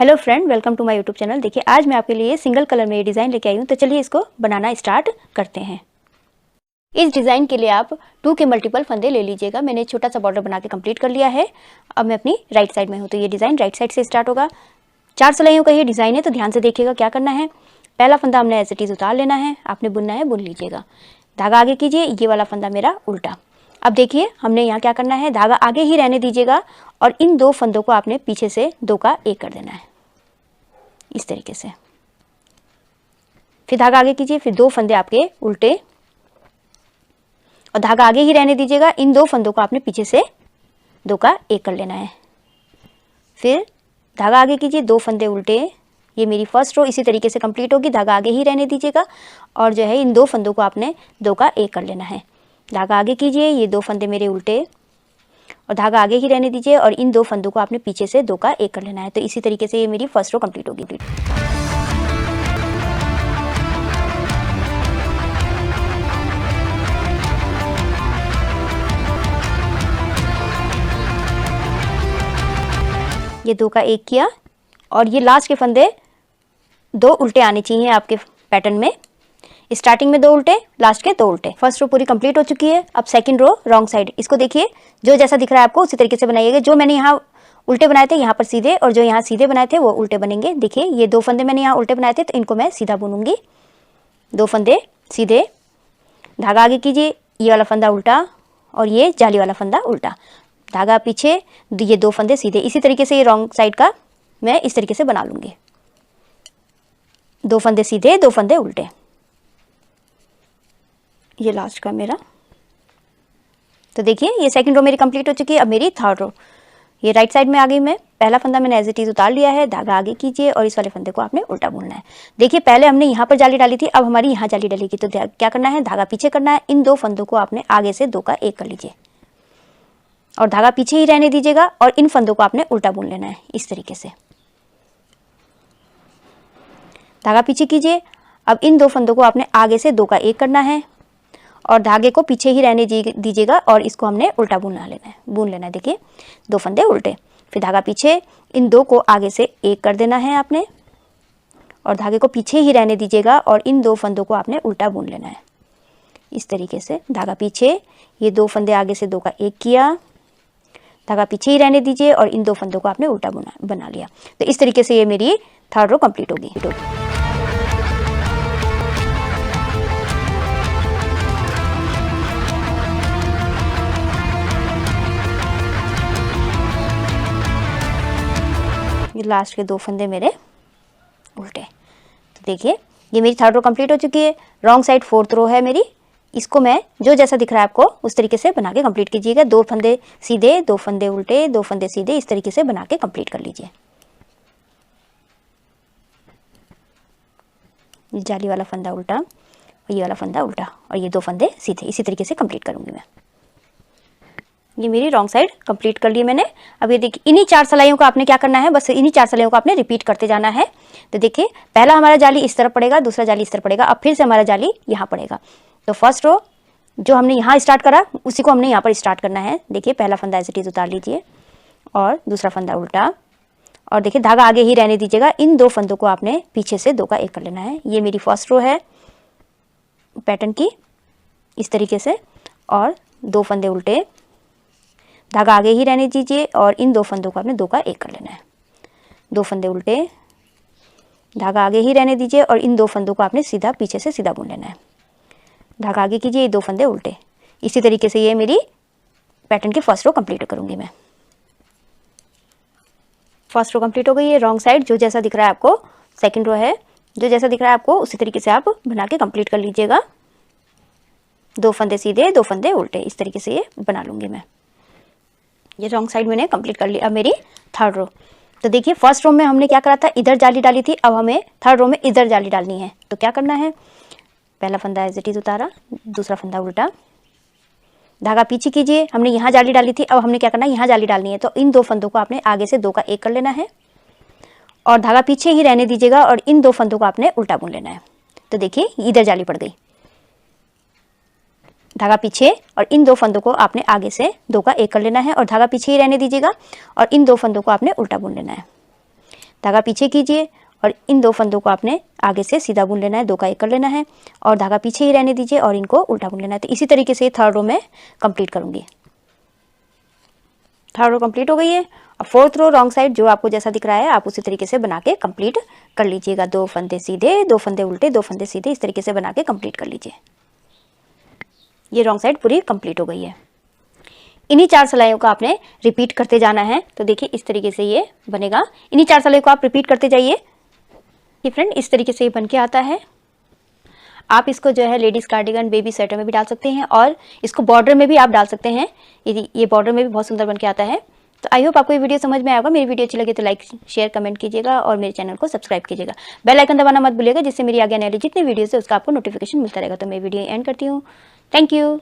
Hello friend, welcome to my YouTube channel. देखिए आज मैं आपके लिए सिंगल कलर में ये डिज़ाइन लेके आई हूँ। तो चलिए इसको बनाना स्टार्ट करते हैं। इस डिज़ाइन के लिए आप 2 के मल्टीपल फंदे ले लीजिएगा। मैंने छोटा सा बॉर्डर बना के कंप्लीट कर लिया है। अब मैं अपनी राइट साइड में हूँ तो ये डिज़ाइन राइट साइड से स्टार्ट होगा। 4 सिलाइयों का ये डिज़ाइन है तो ध्यान से देखिएगा क्या करना है। पहला फंदा हमने एज इट इज़ उतार लेना है, आपने बुनना है बुन लीजिएगा। धागा आगे कीजिए, ये वाला फंदा मेरा उल्टा। अब देखिए हमने यहाँ क्या करना है, धागा आगे ही रहने दीजिएगा और इन 2 फंदों को आपने पीछे से 2 का 1 कर देना है इस तरीके से। फिर धागा आगे कीजिए, फिर 2 फंदे आपके उल्टे और धागा आगे ही रहने दीजिएगा। इन 2 फंदों को आपने पीछे से 2 का 1 कर लेना है। फिर धागा आगे कीजिए, 2 फंदे उल्टे। ये मेरी फर्स्ट रो इसी तरीके से कंप्लीट होगी। धागा आगे ही रहने दीजिएगा और जो है इन 2 फंदों को आपने 2 का 1 कर लेना है। धागा आगे कीजिए, ये 2 फंदे मेरे उल्टे और धागा आगे ही रहने दीजिए और इन 2 फंदों को आपने पीछे से 2 का 1 कर लेना है। तो इसी तरीके से ये मेरी फर्स्ट रो कंप्लीट होगी। ये 2 का 1 किया और ये लास्ट के फंदे 2 उल्टे आने चाहिए आपके पैटर्न में। स्टार्टिंग में 2 उल्टे, लास्ट के 2 उल्टे। फर्स्ट रो पूरी कंप्लीट हो चुकी है। अब सेकंड रो रॉन्ग साइड, इसको देखिए जो जैसा दिख रहा है आपको उसी तरीके से बनाइएगा। जो मैंने यहाँ उल्टे बनाए थे यहाँ पर सीधे और जो यहाँ सीधे बनाए थे वो उल्टे बनेंगे। देखिए ये 2 फंदे मैंने यहाँ उल्टे बनाए थे तो इनको मैं सीधा बुनूंगी। 2 फंदे सीधे, धागा आगे कीजिए, ये वाला फंदा उल्टा और ये जाली वाला फंदा उल्टा, धागा पीछे, ये 2 फंदे सीधे। इसी तरीके से ये रॉन्ग साइड का मैं इस तरीके से बना लूँगी। 2 फंदे सीधे, 2 फंदे उल्टे। ये लास्ट का मेरा। तो देखिए ये सेकंड रो मेरी कंप्लीट हो चुकी है। अब मेरी थर्ड रो, ये राइट साइड में आ गई मैं। पहला फंदा मैंने एज इट इज़ उतार लिया है। धागा आगे कीजिए और इस वाले फंदे को आपने उल्टा बुनना है। देखिए पहले हमने यहाँ पर जाली डाली थी, अब हमारी यहाँ जाली डलेगी। तो क्या करना है, धागा पीछे करना है। इन 2 फंदों को आपने आगे से 2 का 1 कर लीजिए और धागा पीछे ही रहने दीजिएगा और इन फंदों को आपने उल्टा बुन लेना है इस तरीके से। धागा पीछे कीजिए। अब इन 2 फंदों को आपने आगे से 2 का 1 करना है और धागे को पीछे ही रहने दीजिएगा और इसको हमने उल्टा बुन लेना है। देखिए 2 फंदे उल्टे, फिर धागा पीछे, इन 2 को आगे से 1 कर देना है आपने और धागे को पीछे ही रहने दीजिएगा और इन 2 फंदों को आपने उल्टा बुन लेना है इस तरीके से। धागा पीछे, ये 2 फंदे आगे से 2 का 1 किया, धागा पीछे ही रहने दीजिए और इन 2 फंदों को आपने उल्टा बना लिया। तो इस तरीके से ये मेरी थर्ड रो कंप्लीट होगी। ये लास्ट के 2 फंदे मेरे उल्टे। तो देखिए ये मेरी थर्ड रो कंप्लीट हो चुकी है। रॉन्ग साइड फोर्थ रो है मेरी। इसको मैं जो जैसा दिख रहा है आपको उस तरीके से बना के कंप्लीट कीजिएगा। 2 फंदे सीधे, 2 फंदे उल्टे, 2 फंदे सीधे, इस तरीके से बना के कंप्लीट कर लीजिए। ये जाली वाला फंदा उल्टा और ये वाला फंदा उल्टा और ये 2 फंदे सीधे, इसी तरीके से कंप्लीट करूंगी मैं। ये मेरी रॉन्ग साइड कंप्लीट कर ली मैंने। अब ये देखिए इन्हीं 4 सिलाइयों को आपने क्या करना है, बस इन्हीं 4 सिलाइयों को आपने रिपीट करते जाना है। तो देखिए पहला हमारा जाली इस तरफ पड़ेगा, दूसरा जाली इस तरफ पड़ेगा, अब फिर से हमारा जाली यहाँ पड़ेगा। तो फर्स्ट रो जो हमने यहाँ स्टार्ट करा उसी को हमने यहाँ पर स्टार्ट करना है। देखिए पहला फंदा एज इट इज़ उतार लीजिए और दूसरा फंदा उल्टा और देखिए धागा आगे ही रहने दीजिएगा। इन 2 फंदों को आपने पीछे से 2 का 1 कर लेना है। ये मेरी फर्स्ट रो है पैटर्न की इस तरीके से और 2 फंदे उल्टे, धागा आगे ही रहने दीजिए और इन 2 फंदों को आपने 2 का 1 कर लेना है। 2 फंदे उल्टे, धागा आगे ही रहने दीजिए और इन 2 फंदों को आपने सीधा पीछे से सीधा बुन लेना है। धागा आगे कीजिए, ये 2 फंदे उल्टे। इसी तरीके से ये मेरी पैटर्न की फर्स्ट रो कंप्लीट करूंगी मैं। फर्स्ट रो कंप्लीट हो गई है। रॉन्ग साइड जो जैसा दिख रहा है आपको, सेकंड रो है जो जैसा दिख रहा है आपको उसी तरीके से आप बना के कंप्लीट कर लीजिएगा। 2 फंदे सीधे, 2 फंदे उल्टे, इस तरीके से ये बना लूंगी मैं। ये रॉन्ग साइड मैंने कंप्लीट कर लिया। अब मेरी थर्ड रो। तो देखिए फर्स्ट रो में हमने क्या करा था, इधर जाली डाली थी, अब हमें थर्ड रो में इधर जाली डालनी है। तो क्या करना है, पहला फंदा एज इट इज़ उतारा, दूसरा फंदा उल्टा, धागा पीछे कीजिए। हमने यहाँ जाली डाली थी, अब हमने क्या करना है, यहाँ जाली डालनी है। तो इन 2 फंदों को आपने आगे से 2 का 1 कर लेना है और धागा पीछे ही रहने दीजिएगा और इन 2 फंदों को आपने उल्टा बुन लेना है। तो देखिए इधर जाली पड़ गई, धागा पीछे और इन 2 फंदों को आपने आगे से 2 का 1 कर लेना है और धागा पीछे ही रहने दीजिएगा और इन 2 फंदों को आपने उल्टा बुन लेना है। धागा पीछे कीजिए और इन 2 फंदों को आपने आगे से सीधा बुन लेना है, 2 का 1 कर लेना है और धागा पीछे ही रहने दीजिए और इनको उल्टा बुन लेना है। तो इसी तरीके से 3rd रो में कंप्लीट करूँगी। 3rd रो कंप्लीट हो गई है। अब 4th रो रॉन्ग साइड जो आपको जैसा दिख रहा है आप उसी तरीके से बना के कंप्लीट कर लीजिएगा। 2 फंदे सीधे, 2 फंदे उल्टे, 2 फंदे सीधे, इस तरीके से बना के कंप्लीट कर लीजिए। ये रॉन्ग साइड पूरी कंप्लीट हो गई है। इन्हीं 4 सिलाइयों को आपने रिपीट करते जाना है। तो देखिए इस तरीके से ये बनेगा। इन्हीं 4 सिलाइयों को आप रिपीट करते जाइए। ये फ्रेंड इस तरीके से ये बन के आता है। आप इसको जो है लेडीज़ कार्डिगन, बेबी स्वेटर में भी डाल सकते हैं और इसको बॉर्डर में भी आप डाल सकते हैं। ये बॉर्डर में भी बहुत सुंदर बन के आता है। तो आई होप आपको ये वीडियो समझ में आएगा। मेरी वीडियो अच्छी लगे तो लाइक, शेयर, कमेंट कीजिएगा और मेरे चैनल को सब्सक्राइब कीजिएगा। बेल आइकन दबाना मत भूलिएगा, जिससे मेरी आगे आने वाली जितने वीडियोस है उसका आपको नोटिफिकेशन मिलता रहेगा। तो मैं वीडियो एंड करती हूँ। Thank you.